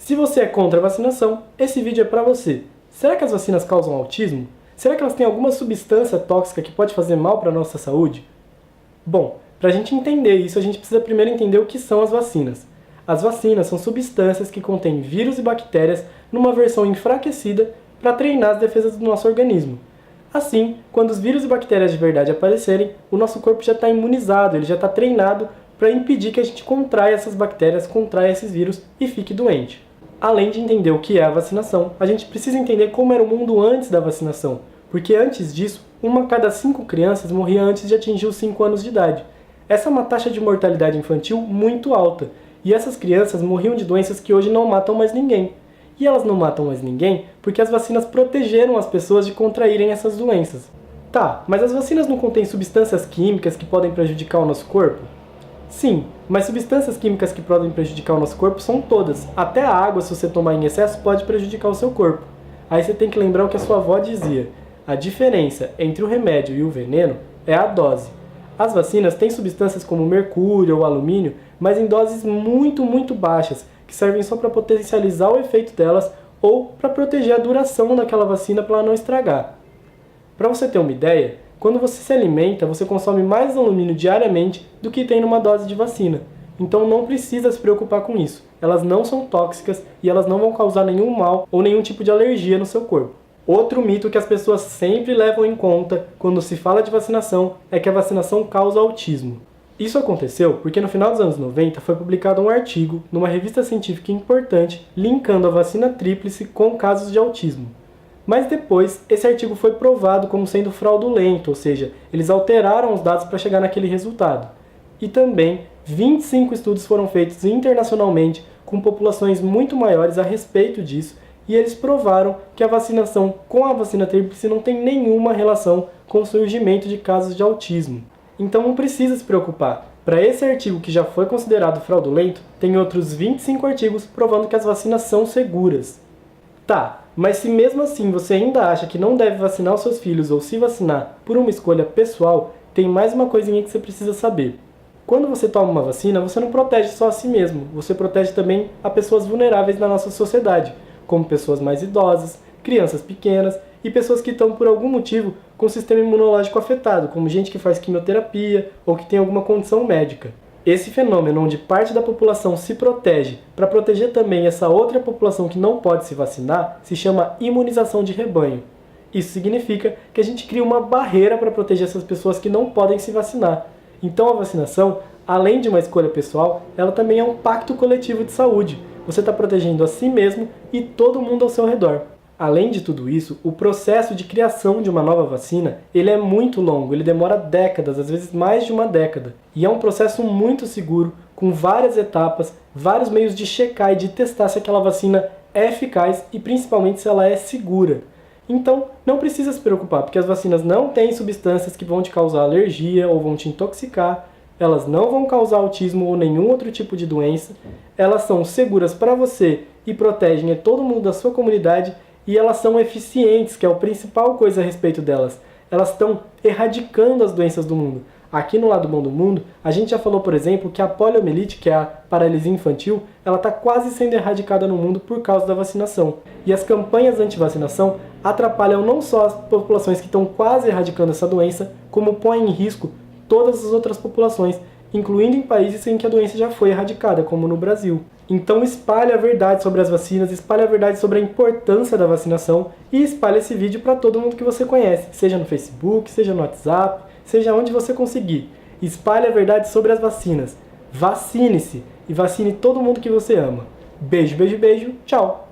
Se você é contra a vacinação, esse vídeo é para você. Será que as vacinas causam autismo? Será que elas têm alguma substância tóxica que pode fazer mal para a nossa saúde? Bom, para a gente entender isso, a gente precisa primeiro entender o que são as vacinas. As vacinas são substâncias que contêm vírus e bactérias numa versão enfraquecida para treinar as defesas do nosso organismo. Assim, quando os vírus e bactérias de verdade aparecerem, o nosso corpo já está imunizado, ele já está treinado para impedir que a gente contraia essas bactérias, contraia esses vírus e fique doente. Além de entender o que é a vacinação, a gente precisa entender como era o mundo antes da vacinação, porque antes disso, 1 a cada 5 crianças morria antes de atingir os 5 anos de idade. Essa é uma taxa de mortalidade infantil muito alta, e essas crianças morriam de doenças que hoje não matam mais ninguém. E elas não matam mais ninguém porque as vacinas protegeram as pessoas de contraírem essas doenças. Tá, mas as vacinas não contêm substâncias químicas que podem prejudicar o nosso corpo? Sim, mas substâncias químicas que podem prejudicar o nosso corpo são todas. Até a água, se você tomar em excesso, pode prejudicar o seu corpo. Aí você tem que lembrar o que a sua avó dizia. A diferença entre o remédio e o veneno é a dose. As vacinas têm substâncias como mercúrio ou alumínio, mas em doses muito baixas, que servem só para potencializar o efeito delas ou para proteger a duração daquela vacina para ela não estragar. Para você ter uma ideia, quando você se alimenta, você consome mais alumínio diariamente do que tem numa dose de vacina. Então não precisa se preocupar com isso. Elas não são tóxicas e elas não vão causar nenhum mal ou nenhum tipo de alergia no seu corpo. Outro mito que as pessoas sempre levam em conta quando se fala de vacinação é que a vacinação causa autismo. Isso aconteceu porque no final dos anos 90 foi publicado um artigo numa revista científica importante linkando a vacina tríplice com casos de autismo. Mas depois, esse artigo foi provado como sendo fraudulento, ou seja, eles alteraram os dados para chegar naquele resultado. E também, 25 estudos foram feitos internacionalmente com populações muito maiores a respeito disso, e eles provaram que a vacinação com a vacina tríplice não tem nenhuma relação com o surgimento de casos de autismo. Então não precisa se preocupar. Para esse artigo que já foi considerado fraudulento, tem outros 25 artigos provando que as vacinas são seguras. Tá, mas se mesmo assim você ainda acha que não deve vacinar os seus filhos ou se vacinar por uma escolha pessoal, tem mais uma coisinha que você precisa saber. Quando você toma uma vacina, você não protege só a si mesmo, você protege também a pessoas vulneráveis na nossa sociedade, como pessoas mais idosas, crianças pequenas e pessoas que estão por algum motivo com o sistema imunológico afetado, como gente que faz quimioterapia ou que tem alguma condição médica. Esse fenômeno onde parte da população se protege para proteger também essa outra população que não pode se vacinar se chama imunização de rebanho. Isso significa que a gente cria uma barreira para proteger essas pessoas que não podem se vacinar. Então a vacinação, além de uma escolha pessoal, ela também é um pacto coletivo de saúde. Você está protegendo a si mesmo e todo mundo ao seu redor. Além de tudo isso, o processo de criação de uma nova vacina, ele é muito longo, ele demora décadas, às vezes mais de uma década. E é um processo muito seguro, com várias etapas, vários meios de checar e de testar se aquela vacina é eficaz e principalmente se ela é segura. Então, não precisa se preocupar, porque as vacinas não têm substâncias que vão te causar alergia ou vão te intoxicar, elas não vão causar autismo ou nenhum outro tipo de doença, elas são seguras para você e protegem a todo mundo da sua comunidade. E elas são eficientes, que é a principal coisa a respeito delas. Elas estão erradicando as doenças do mundo. Aqui no Lado Bom do Mundo, a gente já falou, por exemplo, que a poliomielite, que é a paralisia infantil, ela está quase sendo erradicada no mundo por causa da vacinação. E as campanhas anti-vacinação atrapalham não só as populações que estão quase erradicando essa doença, como põem em risco todas as outras populações, incluindo em países em que a doença já foi erradicada, como no Brasil. Então espalhe a verdade sobre as vacinas, espalhe a verdade sobre a importância da vacinação e espalhe esse vídeo para todo mundo que você conhece, seja no Facebook, seja no WhatsApp, seja onde você conseguir. Espalhe a verdade sobre as vacinas. Vacine-se e vacine todo mundo que você ama. Beijo, beijo, beijo. Tchau!